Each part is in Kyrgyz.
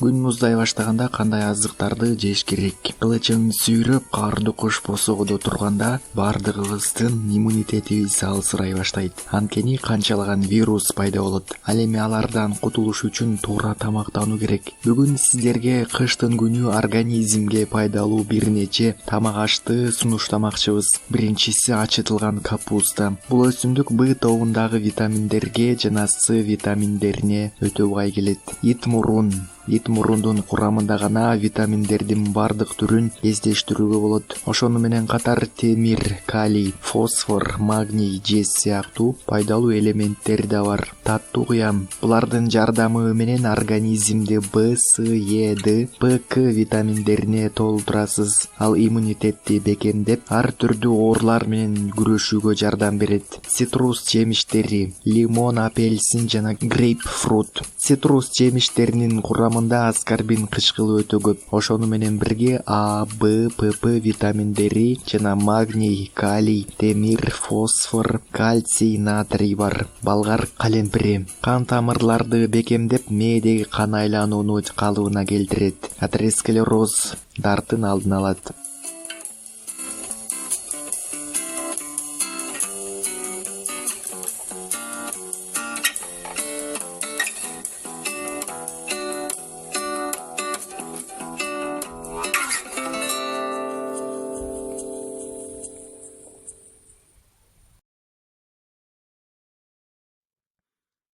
Күн муздай баштаганда кандай азыктарды жеш керек? Кылычын сүйрөп, карды куш босогодо турганда бардыгыбыздын иммунитетибиз алсырай баштайт. Анткени канчалаган вирус пайда болот. Ал эми алардан кутулуш үчүн туура тамактануу керек. Бүгүн сиздерге кыштын күнү организмге пайдалуу бир нече тамак ашты сунуштамакчыбыз. Биринчиси ачытылган капуста. Бул өсүмдүк Б тобундагы витаминдерге жана С витаминдерине өтө бай келет. Ит мурундун курамында гана витаминдердин бардык түрүн кездештирүүгө болот. Ошону менен катар темир, калий, фосфор, магний, жез сыяктуу пайдалуу элементтер да бар. Таттуу куям. Булардын жардамы менен организмди Б, С, Е, Д, П, К витаминдерине толтурасыз. Ал иммунитетти бекемдеп, ар түрдүү оорулар менен күрөшүүгө жардам берет. Цитрус жемиштери, лимон, апельсин жана грейпфрут. Цитрус жемиштеринин курамында аскорбин кычкылы өтө көп. Ошону менен бирге А, Б, ПП витаминдери жана магний, калий, темир, фосфор, кальций, натрий бар. Болгар калемпири кан тамырларды бекемдеп, мээдеги кан айланууну калыбына келтирет. Атеросклероз дартын алдын алат.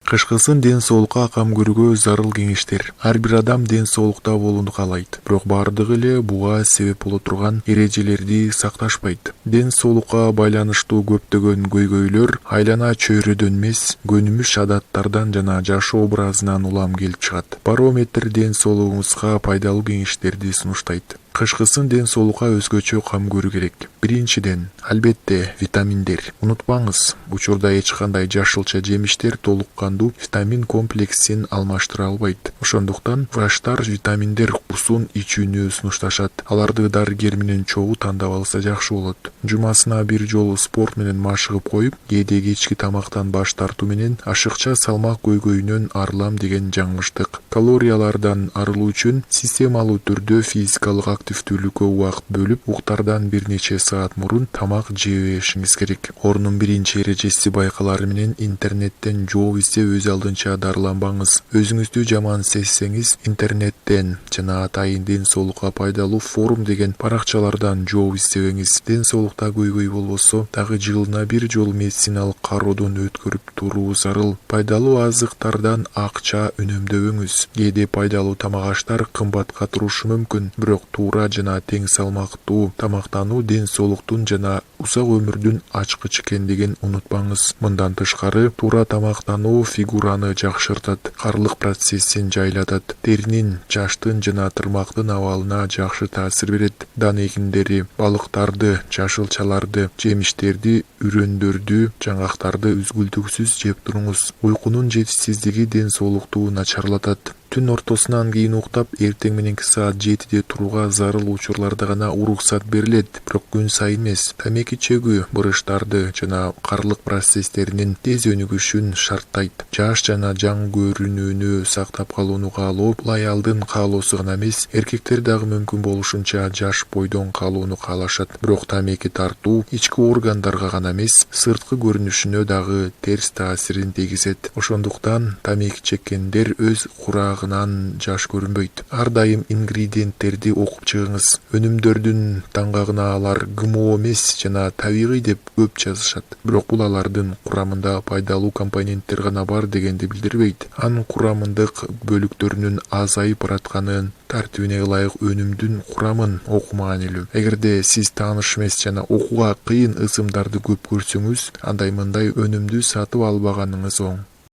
Кышкысын ден соолукка кам көрүүгө зарыл кеңештер. Ар бир адам ден соолукта болууну каалайт. Бирок бардыгы эле буга себеп боло турган эрежелерди сакташпайт. Ден соолукка байланыштуу көптөгөн көйгөйлөр айлана чөйрөдөн эмес, көнүмүш адаттардан жана жашоо образынан улам келип чыгат. Барометр ден соолугуңузга пайдалуу кеңештерди сунуштайт. Кышкысын ден соолукка өзгөчө кам көрүү керек. Биринчиден, албетте, витаминдер. Унутпаңыз, учурда эч кандай жашылча жемиштер толук кандуу витамин комплексин алмаштыра албайт. Ошондуктан врачтар витаминдер курсун ичүүнү сунушташат. Аларды дарыгер менен чогуу тандап алса жакшы болот. Жумасына бир жолу спорт менен машыгып коюп, кээде кечки тамактан баш тартуу менен ашыкча салмак көйгөйүнөн арылам деген жаңылыштык. Калориялардан арылуу үчүн системалуу түрдө физикалык активдүүлүккө убакыт бөлүп, уктардан бир нече саат мурун тамак жебешиңиз керек. Орунун биринчи эрежеси байкалары менен интернеттен жооп изде өз алдынча дарыланбаңыз. Өзүңүздү жаман сезсеңиз, интернеттен жана атайын ден соолукка пайдалуу форум деген баракчалардан жооп издебеңиз. Ден соолукта көйгөй болбосо, дагы жылына бир жолу медициналык кароодон өткөрүп туруу зарыл. Пайдалуу азыктардан акча үнөмдөбөңүз. Кээде пайдалуу тамак аштар кымбатка турушу мүмкүн, бирок туура жана тең салмактуу тамактануу ден соолуктун жана узак өмүрдүн ачкычы экендигин унутпаңыз. Мындан тышкары, туура тамактануу фигураны жакшыртат, карлык процессин жайлатат, теринин, чачтын жана тырмактын абалына жакшы таасир берет. Дан эгиндери, балыктарды, жашылчаларды, жемиштерди, үрөндөрдү, жаңгактарды үзгүлтүксүз жеп туруңуз. Уйкунун жетишсиздиги ден соолукту начарлатат. Түн ортосунан кийин уктап, эртең мененки саат 7де турууга зарыл учурларда гана уруксат берилет, бирок күн сайын эмес. Тамеки чегүү бурыштарды жана карлык процесстеринин тез өнүгүшүн шарттайт. Жаш жана жаңы көрүнүүнү сактап калууну каалоо бул аялдын каалоосу гана эмес, эркектер дагы мүмкүн болушунча жаш бойдон калууну каалашат. Бирок тамеки тартуу ички органдарга гана эмес, сырткы көрүнүшүнө дагы терс таасирин тийгизет. Ошондуктан тамеки чеккендер өз жаш көрүнбөйт. Ар дайым ингредиенттерди окуп чыгыңыз. Өнүмдөрдүн таңгагына алар ГМО эмес жана табигый деп көп жазышат. Бирок бул алардын курамында пайдалуу компоненттер гана бар дегенди билдирбейт. Анын курамындык бөлүктөрүнүн азайып баратканын, тартибине ылайык өнүмдүн курамын окумаган элүү. Эгерде сиз тааныш эмес жана окууга кыйын ысымдарды көп көрсөңүз, андай мындай өнүмдү сатып албаганыңыз оң.